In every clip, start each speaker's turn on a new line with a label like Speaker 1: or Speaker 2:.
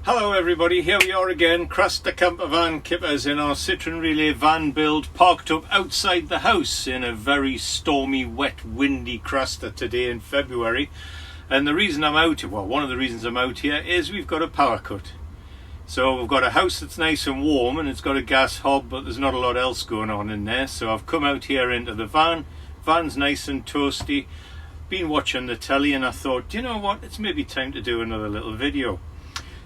Speaker 1: Hello everybody, here we are again, Crasta Campervan Kippers in our Citroen Relay van build, parked up outside the house in a very stormy, wet, windy Crasta today in February. And the reason I'm out, well, one of the reasons I'm out here is we've got a power cut. So we've got a house that's nice and warm and it's got a gas hob, but there's not a lot else going on in there. So I've come out here into the van. Van's nice and toasty. Been watching the telly and I thought, you know what, it's maybe time to do another little video.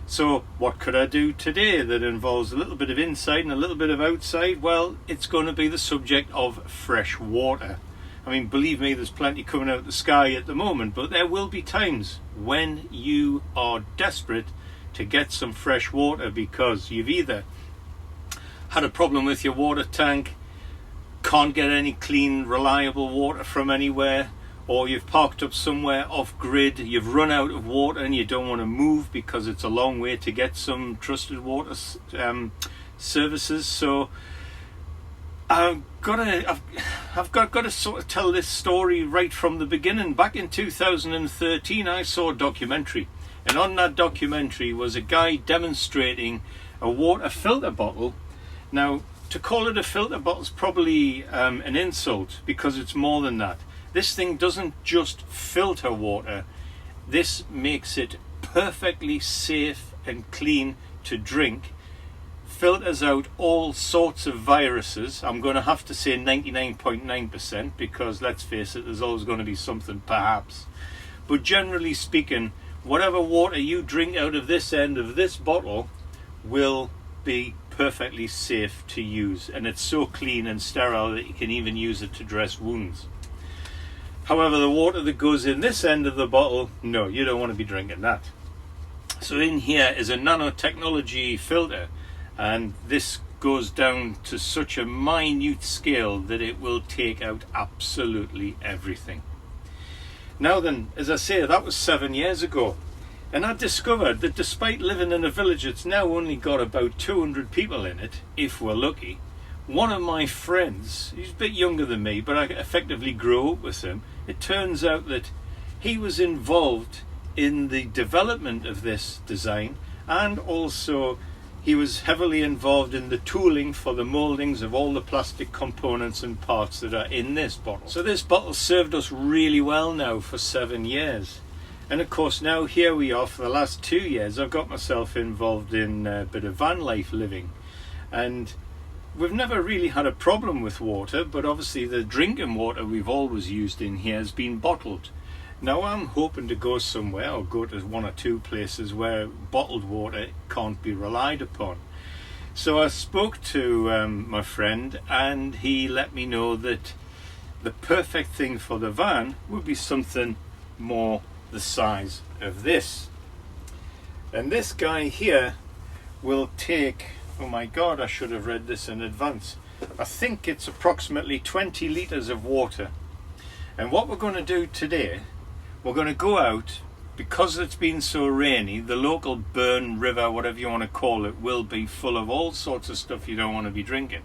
Speaker 1: So what could I do today that involves a little bit of inside and a little bit of outside? Well, it's going to be the subject of fresh water. I mean, believe me, there's plenty coming out of the sky at the moment, but there will be times when you are desperate to get some fresh water because you've either had a problem with your water tank, can't get any clean, reliable water from anywhere, or you've parked up somewhere off grid, you've run out of water and you don't want to move because it's a long way to get some trusted water services. So I've got to sort of tell this story right from the beginning. Back in 2013 I saw a documentary, and on that documentary was a guy demonstrating a water filter bottle. Now, to call it a filter bottle is probably an insult, because it's more than that. This thing doesn't just filter water, this makes it perfectly safe and clean to drink, filters out all sorts of viruses. I'm going to have to say 99.9% because let's face it, there's always going to be something perhaps. But generally speaking, whatever water you drink out of this end of this bottle will be perfectly safe to use, and it's so clean and sterile that you can even use it to dress wounds. However, the water that goes in this end of the bottle, no, you don't want to be drinking that. So in here is a nanotechnology filter, and this goes down to such a minute scale that it will take out absolutely everything. Now then, as I say, that was 7 years ago, and I discovered that despite living in a village that's now only got about 200 people in it, if we're lucky, one of my friends, he's a bit younger than me, but I effectively grew up with him. It turns out that he was involved in the development of this design, and also he was heavily involved in the tooling for the mouldings of all the plastic components and parts that are in this bottle. So this bottle served us really well now for 7 years. And of course now here we are for the last 2 years. I've got myself involved in a bit of van life living, and we've never really had a problem with water, but obviously the drinking water we've always used in here has been bottled. Now I'm hoping to go somewhere, or go to one or two places where bottled water can't be relied upon. So I spoke to my friend, and he let me know that the perfect thing for the van would be something more the size of this. And this guy here will take, oh my god, I should have read this in advance. I think it's approximately 20 litres of water. And what we're going to do today, we're going to go out, because it's been so rainy, the local burn, river, whatever you want to call it, will be full of all sorts of stuff you don't want to be drinking.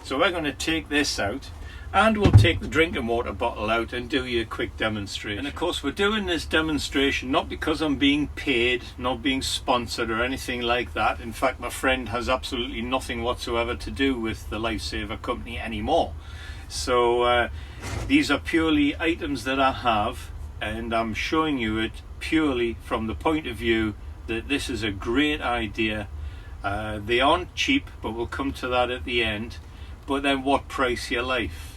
Speaker 1: So we're going to take this out, and we'll take the drinking water bottle out and do you a quick demonstration. And of course we're doing this demonstration not because I'm being paid, not being sponsored or anything like that. In fact, my friend has absolutely nothing whatsoever to do with the Lifesaver company anymore. So these are purely items that I have, and I'm showing you it purely from the point of view that this is a great idea. They aren't cheap, but we'll come to that at the end. But then what price your life?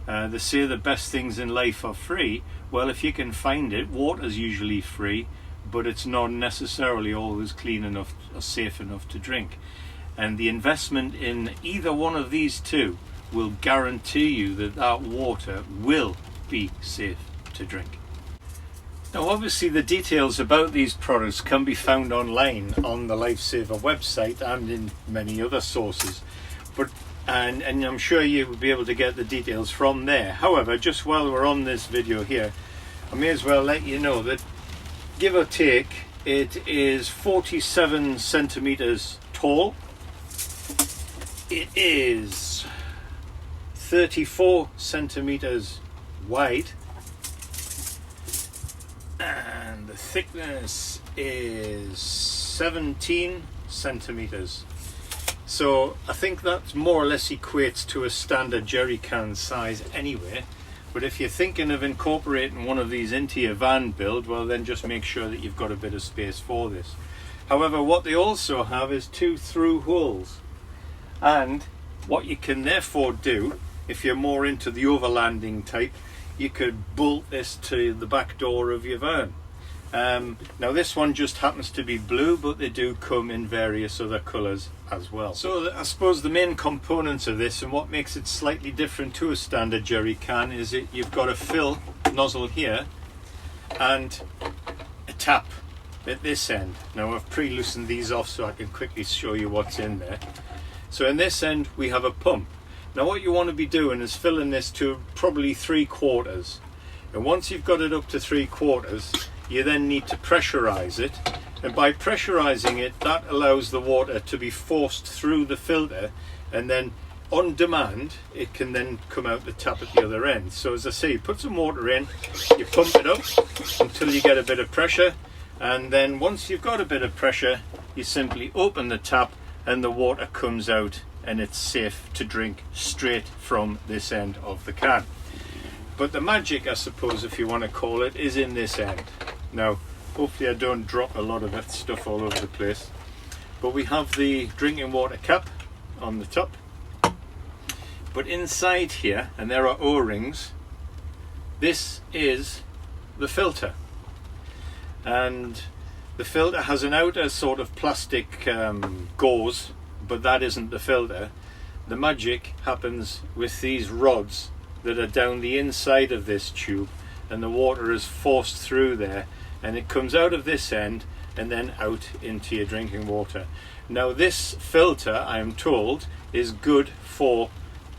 Speaker 1: They say the best things in life are free. Well, if you can find it, water's usually free, but it's not necessarily always clean enough or safe enough to drink. And the investment in either one of these two will guarantee you that that water will be safe to drink. Now obviously the details about these products can be found online on the Lifesaver website and in many other sources, but and I'm sure you will be able to get the details from there. However, just while we're on this video here, I may as well let you know that, give or take, it is 47 centimeters tall. It is 34 centimeters wide, and the thickness is 17 centimeters. So I think that more or less equates to a standard jerry can size anyway. But if you're thinking of incorporating one of these into your van build, well then just make sure that you've got a bit of space for this. However, what they also have is 2 through holes. And what you can therefore do, if you're more into the overlanding type, you could bolt this to the back door of your van. Now this one just happens to be blue, but they do come in various other colours as well. So I suppose the main components of this and what makes it slightly different to a standard jerry can is you've got a fill nozzle here and a tap at this end. Now I've pre-loosened these off so I can quickly show you what's in there. So in this end we have a pump. Now what you want to be doing is filling this to probably 3/4, and once you've got it up to 3/4 you then need to pressurize it, and by pressurizing it that allows the water to be forced through the filter, and then on demand it can then come out the tap at the other end. So as I say, you put some water in, you pump it up until you get a bit of pressure, and then once you've got a bit of pressure you simply open the tap and the water comes out, and it's safe to drink straight from this end of the can. But the magic, I suppose if you want to call it, is in this end. Now hopefully I don't drop a lot of that stuff all over the place, but we have the drinking water cap on the top, but inside here, and there are O-rings, this is the filter, and the filter has an outer sort of plastic gauze, but that isn't the filter. The magic happens with these rods that are down the inside of this tube, and the water is forced through there and it comes out of this end and then out into your drinking water. Now this filter, I am told, is good for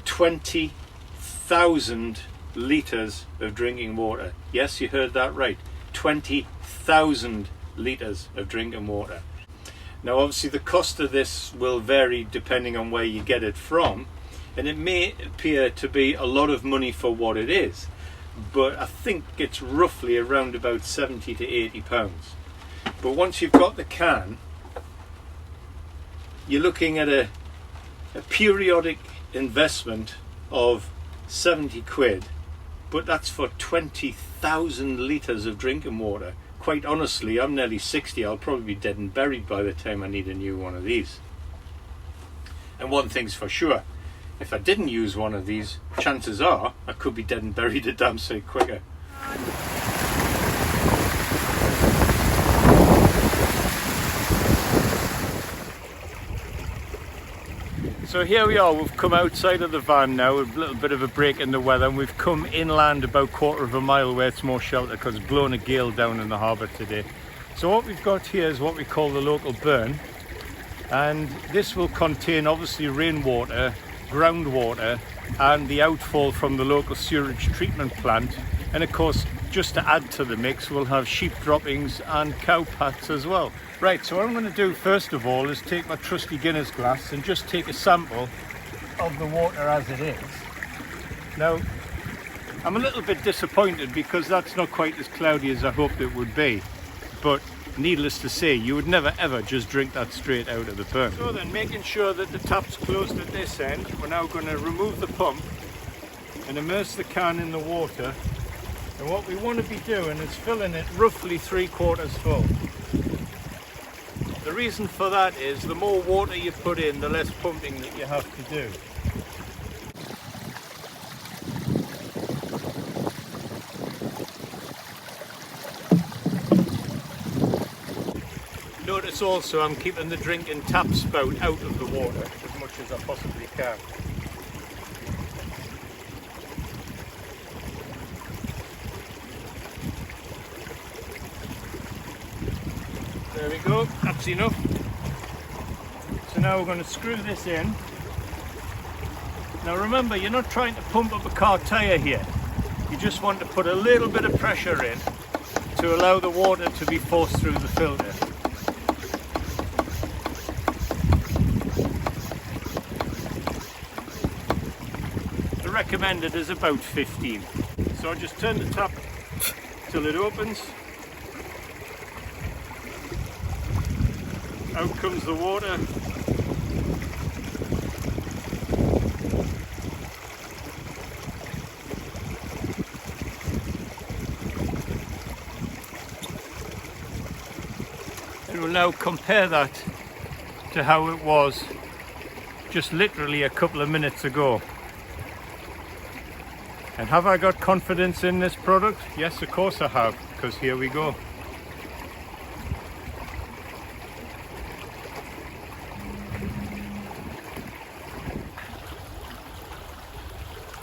Speaker 1: 20,000 litres of drinking water. Yes, you heard that right, 20,000 litres of drinking water. Now obviously the cost of this will vary depending on where you get it from, and it may appear to be a lot of money for what it is, but I think it's roughly around about 70 to 80 pounds. But once you've got the can, you're looking at a periodic investment of 70 quid, but that's for 20,000 litres of drinking water. Quite honestly, I'm nearly 60, I'll probably be dead and buried by the time I need a new one of these. And one thing's for sure, if I didn't use one of these, chances are I could be dead and buried a damn sight quicker. So here we are, we've come outside of the van now, with a little bit of a break in the weather, and we've come inland about 1/4 mile where it's more shelter because it's blown a gale down in the harbour today. So what we've got here is what we call the local burn, and this will contain obviously rainwater, groundwater and the outfall from the local sewage treatment plant, and of course just to add to the mix we'll have sheep droppings and cow pats as well. Right, so what I'm going to do first of all is take my trusty Guinness glass and just take a sample of the water as it is. Now I'm a little bit disappointed because that's not quite as cloudy as I hoped it would be, but needless to say, you would never ever just drink that straight out of the burn. So then, making sure that the tap's closed at this end, we're now going to remove the pump and immerse the can in the water. And what we want to be doing is filling it roughly 3/4 full. The reason for that is the more water you put in, the less pumping that you have to do. Notice also I'm keeping the drinking tap spout out of the water as much as I possibly can. There we go, that's enough. So now we're going to screw this in. Now remember, you're not trying to pump up a car tyre here. You just want to put a little bit of pressure in to allow the water to be forced through the filter. The recommended is about 15. So I just turn the tap till it opens. Out comes the water. And we'll now compare that to how it was just literally a couple of minutes ago. And have I got confidence in this product? Yes, of course I have, because here we go.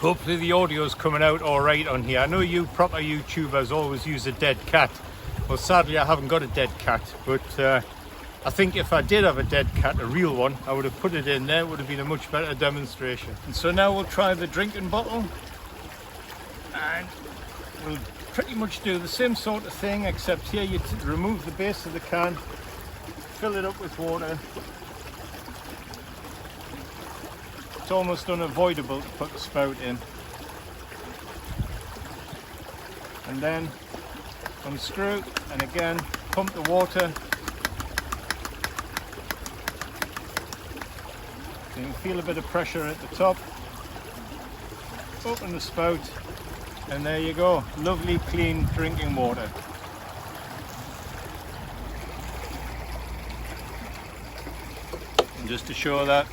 Speaker 1: Hopefully the audio is coming out all right on here. I know you proper YouTubers always use a dead cat. Well, sadly I haven't got a dead cat, but I think if I did have a dead cat, a real one, I would have put it in there. It would have been a much better demonstration. And so now we'll try the drinking bottle, and we'll pretty much do the same sort of thing, except here you remove the base of the can, fill it up with water. It's almost unavoidable to put the spout in, and then unscrew and again pump the water. So you can feel a bit of pressure at the top. Open the spout, and there you go, lovely clean drinking water. And just to show that,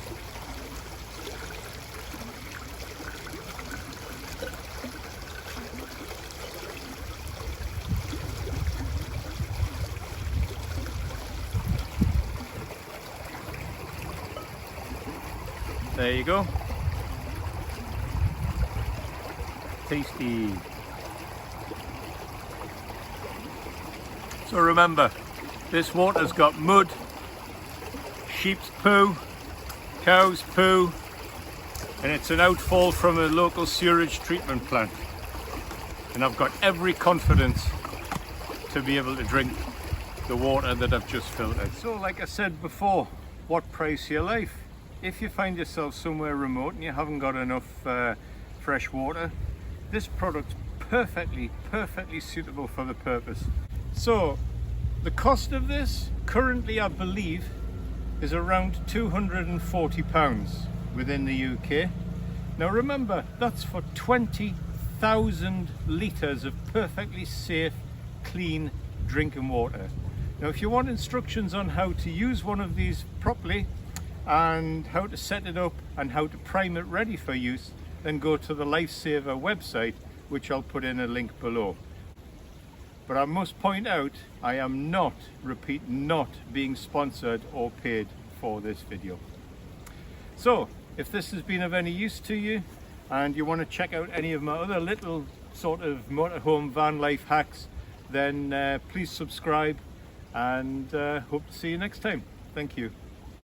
Speaker 1: there you go. Tasty. So remember, this water's got mud, sheep's poo, cow's poo, and it's an outfall from a local sewage treatment plant. And I've got every confidence to be able to drink the water that I've just filtered. So like I said before, what price your life? If you find yourself somewhere remote and you haven't got enough fresh water, this product's perfectly suitable for the purpose. So the cost of this currently, I believe, is around £240 within the UK. Now remember, that's for 20,000 litres of perfectly safe, clean drinking water. Now if you want instructions on how to use one of these properly, and how to set it up and how to prime it ready for use, then go to the Lifesaver website, which I'll put in a link below. But I must point out, I am not being sponsored or paid for this video. So if this has been of any use to you and you want to check out any of my other little sort of motorhome van life hacks, then please subscribe, and hope to see you next time. Thank you.